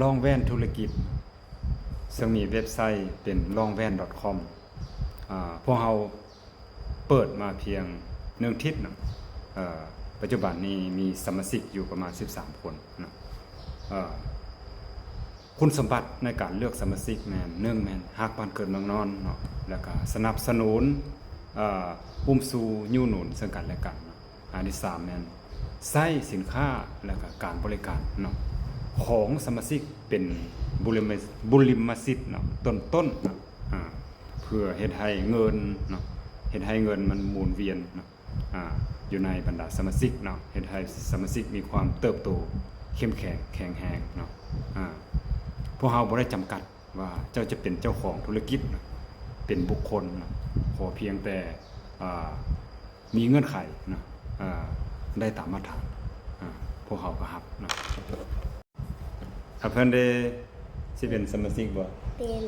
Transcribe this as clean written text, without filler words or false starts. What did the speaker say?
ล่องแว่นธุรกิจซึ่งมีเว็บไซต์เป็น longvan.com พวกเราเปิดมาเพียง1ทิศนะปัจจุบันนี้มีสมาชิกอยู่ประมาณ13คนนะคุณสมบัติในการเลือกสมาชิกแม่น1แม่นฮักบ้านเกิดเมืองนอนเนาะแล้วก็สนับสนุนอุ้มสู่ยู่หนุนซึ่งกันและกันเนาะอันที่3แม่นใช้สินค้าแล้วก็การบริการเนาะของสมาชิกเป็นบุริมสิทธิ์เนาะต้นๆเนาะเพื่อเฮ็ดให้เงินเนาะเฮ็ดให้เงินมันหมุนเวียนเนาะอยู่ในบรรดาสมาชิกเนาะเฮ็ดให้สมาชิกมีความเติบโตเข้มแข็งแข็งแรงเนาะพวกเราบ่ได้จำกัดว่าเจ้าจะเป็นเจ้าของธุรกิจนะเป็นบุคคลนะขอเพียงแต่มีเงื่อนไขนะได้ตามมาตรฐานพวกเขาก็รับนะเพิ่นได้สิเป็นสมาชิกบ่เป็น